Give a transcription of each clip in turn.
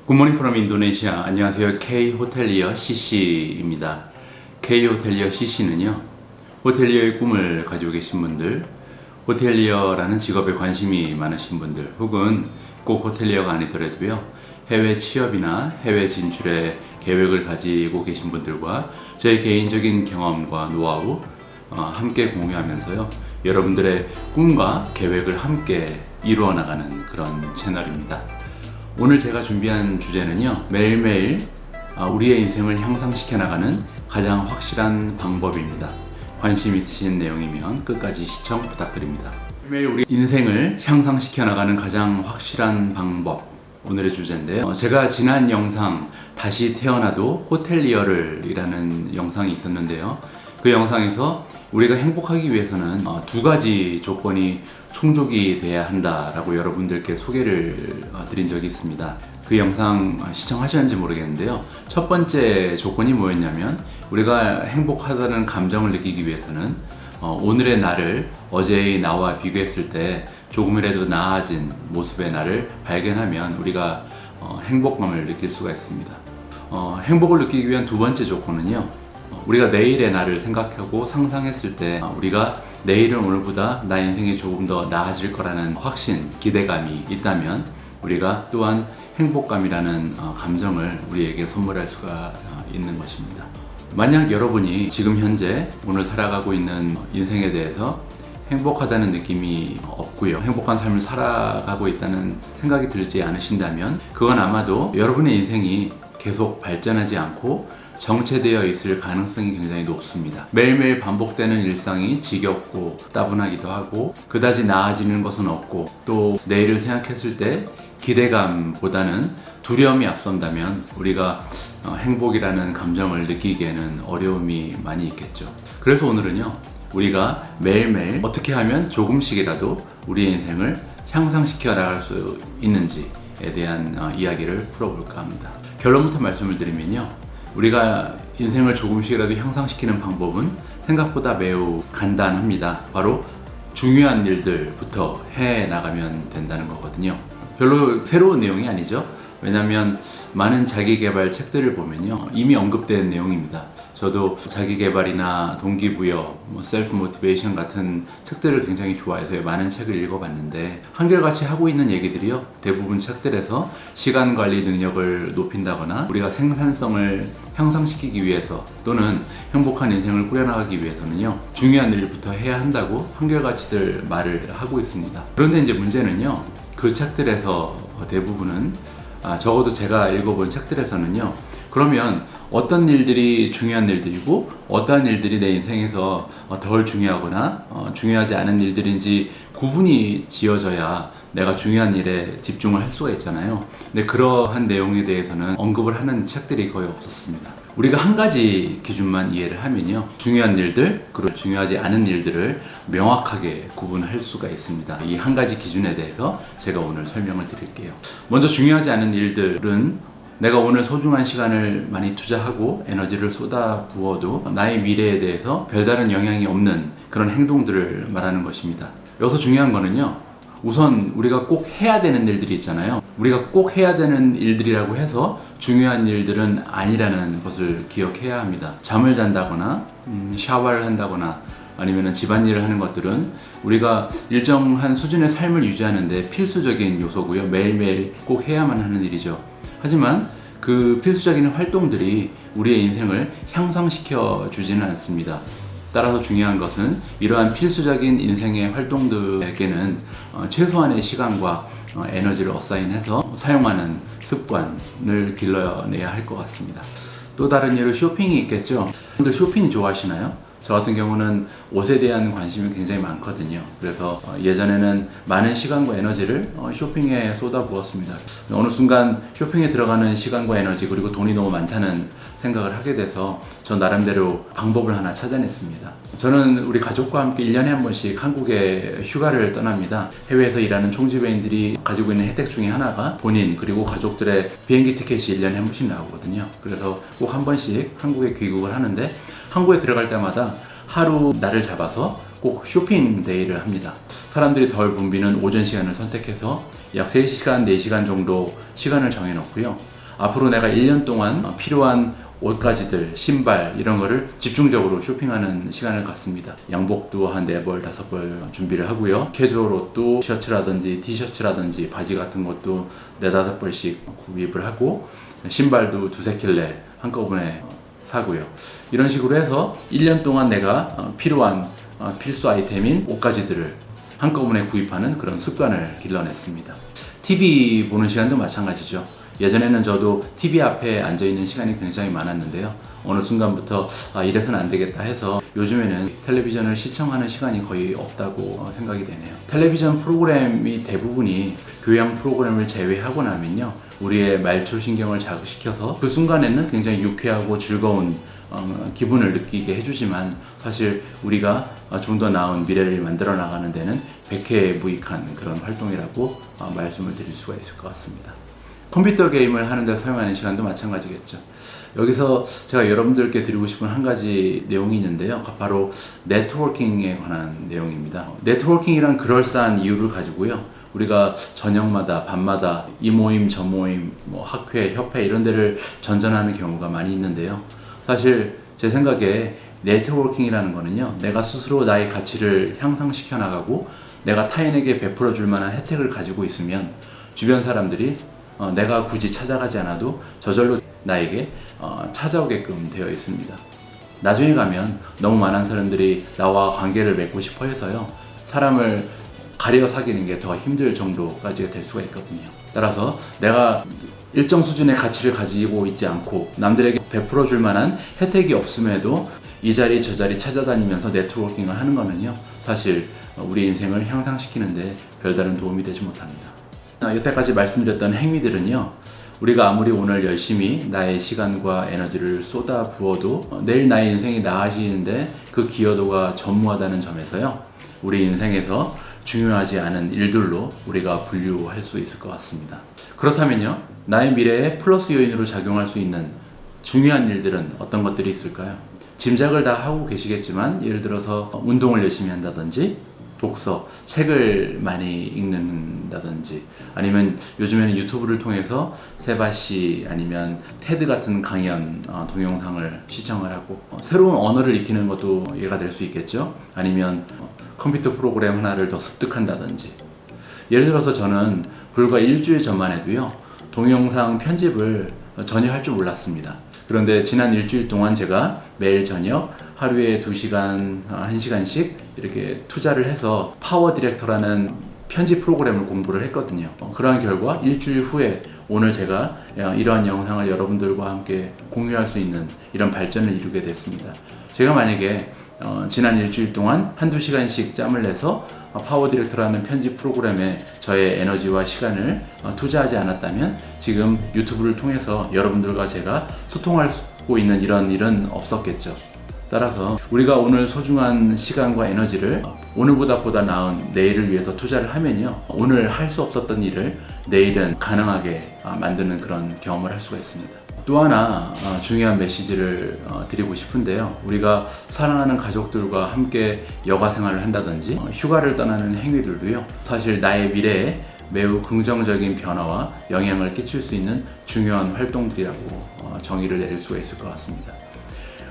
굿모닝 프롬 인도네시아. 안녕하세요. K 호텔리어 CC입니다. K 호텔리어 CC는요, 호텔리어의 꿈을 가지고 계신 분들, 호텔리어라는 직업에 관심이 많으신 분들, 혹은 꼭 호텔리어가 아니더라도요, 해외 취업이나 해외 진출의 계획을 가지고 계신 분들과 저의 개인적인 경험과 노하우 함께 공유하면서요, 여러분들의 꿈과 계획을 함께 이루어 나가는 그런 채널입니다. 오늘 제가 준비한 주제는요, 매일매일 우리의 인생을 향상시켜 나가는 가장 확실한 방법입니다. 관심 있으신 내용이면 끝까지 시청 부탁드립니다. 매일 우리 인생을 향상시켜 나가는 가장 확실한 방법, 오늘의 주제인데요. 제가 지난 영상 다시 태어나도 호텔리어를 이라는 영상이 있었는데요. 그 영상에서 우리가 행복하기 위해서는 두 가지 조건이 충족이 돼야 한다라고 여러분들께 소개를 드린 적이 있습니다. 그 영상 시청하셨는지 모르겠는데요. 첫 번째 조건이 뭐였냐면, 우리가 행복하다는 감정을 느끼기 위해서는 오늘의 나를 어제의 나와 비교했을 때 조금이라도 나아진 모습의 나를 발견하면 우리가 행복감을 느낄 수가 있습니다. 행복을 느끼기 위한 두 번째 조건은요, 우리가 내일의 나를 생각하고 상상했을 때 우리가 내일은 오늘보다 나 인생이 조금 더 나아질 거라는 확신, 기대감이 있다면 우리가 또한 행복감이라는 감정을 우리에게 선물할 수가 있는 것입니다. 만약 여러분이 지금 현재 오늘 살아가고 있는 인생에 대해서 행복하다는 느낌이 없고요, 행복한 삶을 살아가고 있다는 생각이 들지 않으신다면 그건 아마도 여러분의 인생이 계속 발전하지 않고 정체되어 있을 가능성이 굉장히 높습니다. 매일매일 반복되는 일상이 지겹고 따분하기도 하고 그다지 나아지는 것은 없고, 또 내일을 생각했을 때 기대감보다는 두려움이 앞선다면 우리가 행복이라는 감정을 느끼기에는 어려움이 많이 있겠죠. 그래서 오늘은요, 우리가 매일매일 어떻게 하면 조금씩이라도 우리의 인생을 향상시켜 나갈 수 있는지에 대한 이야기를 풀어볼까 합니다. 결론부터 말씀을 드리면요, 우리가 인생을 조금씩이라도 향상시키는 방법은 생각보다 매우 간단합니다. 바로 중요한 일들부터 해 나가면 된다는 거거든요. 별로 새로운 내용이 아니죠. 왜냐하면 많은 자기개발 책들을 보면요, 이미 언급된 내용입니다. 저도 자기개발이나 동기부여, 셀프 모티베이션 같은 책들을 굉장히 좋아해서 많은 책을 읽어봤는데, 한결같이 하고 있는 얘기들이요, 대부분 책들에서 시간관리 능력을 높인다거나 우리가 생산성을 향상시키기 위해서 또는 행복한 인생을 꾸려나가기 위해서는요, 중요한 일부터 해야 한다고 한결같이들 말을 하고 있습니다. 그런데 이제 문제는요, 그 책들에서 대부분은 적어도 제가 읽어본 책들에서는요, 그러면 어떤 일들이 중요한 일들이고 어떠한 일들이 내 인생에서 덜 중요하거나 중요하지 않은 일들인지 구분이 지어져야 내가 중요한 일에 집중을 할 수가 있잖아요. 근데 그러한 내용에 대해서는 언급을 하는 책들이 거의 없었습니다. 우리가 한 가지 기준만 이해를 하면요, 중요한 일들 그리고 중요하지 않은 일들을 명확하게 구분할 수가 있습니다. 이 한 가지 기준에 대해서 제가 오늘 설명을 드릴게요. 먼저 중요하지 않은 일들은 내가 오늘 소중한 시간을 많이 투자하고 에너지를 쏟아부어도 나의 미래에 대해서 별다른 영향이 없는 그런 행동들을 말하는 것입니다. 여기서 중요한 거는요, 우선 우리가 꼭 해야 되는 일들이 있잖아요. 우리가 꼭 해야 되는 일들이라고 해서 중요한 일들은 아니라는 것을 기억해야 합니다. 잠을 잔다거나 샤워를 한다거나 아니면 집안일을 하는 것들은 우리가 일정한 수준의 삶을 유지하는데 필수적인 요소고요, 매일매일 꼭 해야만 하는 일이죠. 하지만 그 필수적인 활동들이 우리의 인생을 향상시켜 주지는 않습니다. 따라서 중요한 것은 이러한 필수적인 인생의 활동들에게는 최소한의 시간과 에너지를 어사인해서 사용하는 습관을 길러내야 할 것 같습니다. 또 다른 예로 쇼핑이 있겠죠. 여러분들 쇼핑 좋아하시나요? 저 같은 경우는 옷에 대한 관심이 굉장히 많거든요. 그래서 예전에는 많은 시간과 에너지를 쇼핑에 쏟아부었습니다. 어느 순간 쇼핑에 들어가는 시간과 에너지 그리고 돈이 너무 많다는 생각을 하게 돼서 저 나름대로 방법을 하나 찾아냈습니다. 저는 우리 가족과 함께 1년에 한 번씩 한국에 휴가를 떠납니다. 해외에서 일하는 총지배인들이 가지고 있는 혜택 중에 하나가 본인 그리고 가족들의 비행기 티켓이 1년에 한 번씩 나오거든요. 그래서 꼭 한 번씩 한국에 귀국을 하는데, 한국에 들어갈 때마다 하루 날을 잡아서 꼭 쇼핑 데이를 합니다. 사람들이 덜 붐비는 오전 시간을 선택해서 약 3시간, 4시간 정도 시간을 정해놓고요. 앞으로 내가 1년 동안 필요한 옷가지들, 신발 이런 거를 집중적으로 쇼핑하는 시간을 갖습니다. 양복도 한 4벌, 5벌 준비를 하고요. 캐주얼 옷도 셔츠라든지 티셔츠라든지 바지 같은 것도 4, 5벌씩 구입을 하고 신발도 2, 3켤레 한꺼번에 사고요. 이런 식으로 해서 1년 동안 내가 필요한 필수 아이템인 옷가지들을 한꺼번에 구입하는 그런 습관을 길러냈습니다. TV 보는 시간도 마찬가지죠. 예전에는 저도 TV 앞에 앉아있는 시간이 굉장히 많았는데요. 어느 순간부터 이래서는 안 되겠다 해서 요즘에는 텔레비전을 시청하는 시간이 거의 없다고 생각이 되네요. 텔레비전 프로그램이 대부분이 교양 프로그램을 제외하고 나면요, 우리의 말초신경을 자극시켜서 그 순간에는 굉장히 유쾌하고 즐거운 기분을 느끼게 해주지만 사실 우리가 좀 더 나은 미래를 만들어 나가는 데는 백해무익한 그런 활동이라고 말씀을 드릴 수가 있을 것 같습니다. 컴퓨터 게임을 하는데 사용하는 시간도 마찬가지겠죠. 여기서 제가 여러분들께 드리고 싶은 한 가지 내용이 있는데요. 바로 네트워킹에 관한 내용입니다. 네트워킹이란 그럴싸한 이유를 가지고요, 우리가 저녁마다 밤마다 이 모임 저 모임 학회 협회 이런 데를 전전하는 경우가 많이 있는데요. 사실 제 생각에 네트워킹이라는 거는요, 내가 스스로 나의 가치를 향상시켜 나가고 내가 타인에게 베풀어 줄 만한 혜택을 가지고 있으면 주변 사람들이 내가 굳이 찾아가지 않아도 저절로 나에게 찾아오게끔 되어 있습니다. 나중에 가면 너무 많은 사람들이 나와 관계를 맺고 싶어 해서요, 사람을 가려 사귀는 게 더 힘들 정도까지 될 수가 있거든요. 따라서 내가 일정 수준의 가치를 가지고 있지 않고 남들에게 베풀어 줄 만한 혜택이 없음에도 이 자리 저 자리 찾아다니면서 네트워킹을 하는 거는요, 사실 우리 인생을 향상시키는데 별다른 도움이 되지 못합니다. 여태까지 말씀드렸던 행위들은요, 우리가 아무리 오늘 열심히 나의 시간과 에너지를 쏟아 부어도 내일 나의 인생이 나아지는데 그 기여도가 전무하다는 점에서요, 우리 인생에서 중요하지 않은 일들로 우리가 분류할 수 있을 것 같습니다. 그렇다면요, 나의 미래에 플러스 요인으로 작용할 수 있는 중요한 일들은 어떤 것들이 있을까요? 짐작을 다 하고 계시겠지만, 예를 들어서 운동을 열심히 한다든지 독서, 책을 많이 읽는다든지, 아니면 요즘에는 유튜브를 통해서 세바시 아니면 테드 같은 강연 동영상을 시청을 하고 새로운 언어를 익히는 것도 예가 될 수 있겠죠. 아니면 컴퓨터 프로그램 하나를 더 습득한다든지. 예를 들어서 저는 불과 일주일 전만 해도요, 동영상 편집을 전혀 할 줄 몰랐습니다. 그런데 지난 일주일 동안 제가 매일 저녁 하루에 2시간, 1시간씩 이렇게 투자를 해서 파워 디렉터라는 편집 프로그램을 공부를 했거든요. 그러한 결과 일주일 후에 오늘 제가 이러한 영상을 여러분들과 함께 공유할 수 있는 이런 발전을 이루게 됐습니다. 제가 만약에 지난 일주일 동안 1~2시간씩 짬을 내서 파워 디렉터라는 편집 프로그램에 저의 에너지와 시간을 투자하지 않았다면 지금 유튜브를 통해서 여러분들과 제가 소통하고 있는 이런 일은 없었겠죠. 따라서 우리가 오늘 소중한 시간과 에너지를 오늘보다 보다 나은 내일을 위해서 투자를 하면요, 오늘 할 수 없었던 일을 내일은 가능하게 만드는 그런 경험을 할 수가 있습니다. 또 하나 중요한 메시지를 드리고 싶은데요, 우리가 사랑하는 가족들과 함께 여가 생활을 한다든지 휴가를 떠나는 행위들도요, 사실 나의 미래에 매우 긍정적인 변화와 영향을 끼칠 수 있는 중요한 활동들이라고 정의를 내릴 수가 있을 것 같습니다.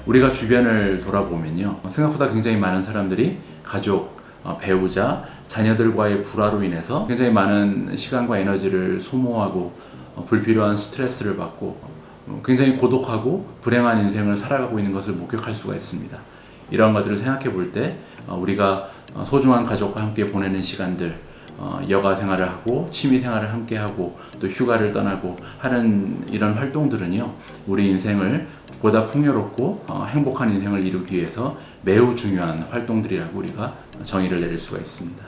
우리가 주변을 돌아보면요, 생각보다 굉장히 많은 사람들이 가족, 배우자, 자녀들과의 불화로 인해서 굉장히 많은 시간과 에너지를 소모하고 불필요한 스트레스를 받고 굉장히 고독하고 불행한 인생을 살아가고 있는 것을 목격할 수가 있습니다. 이런 것들을 생각해 볼 때 우리가 소중한 가족과 함께 보내는 시간들, 여가 생활을 하고 취미 생활을 함께 하고 또 휴가를 떠나고 하는 이런 활동들은요, 우리 인생을 보다 풍요롭고 행복한 인생을 이루기 위해서 매우 중요한 활동들이라고 우리가 정의를 내릴 수가 있습니다.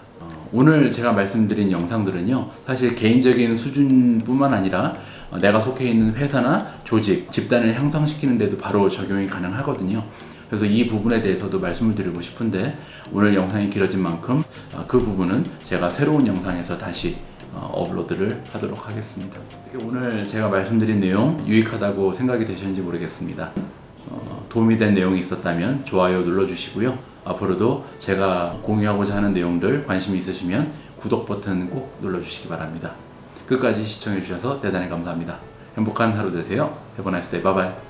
오늘 제가 말씀드린 영상들은요, 사실 개인적인 수준뿐만 아니라 내가 속해 있는 회사나 조직, 집단을 향상시키는 데도 바로 적용이 가능하거든요. 그래서 이 부분에 대해서도 말씀을 드리고 싶은데, 오늘 영상이 길어진 만큼 그 부분은 제가 새로운 영상에서 다시 업로드를 하도록 하겠습니다. 오늘 제가 말씀드린 내용 유익하다고 생각이 되셨는지 모르겠습니다. 도움이 된 내용이 있었다면 좋아요 눌러주시고요. 앞으로도 제가 공유하고자 하는 내용들 관심이 있으시면 구독 버튼 꼭 눌러주시기 바랍니다. 끝까지 시청해주셔서 대단히 감사합니다. 행복한 하루 되세요. Have a nice day. Bye bye.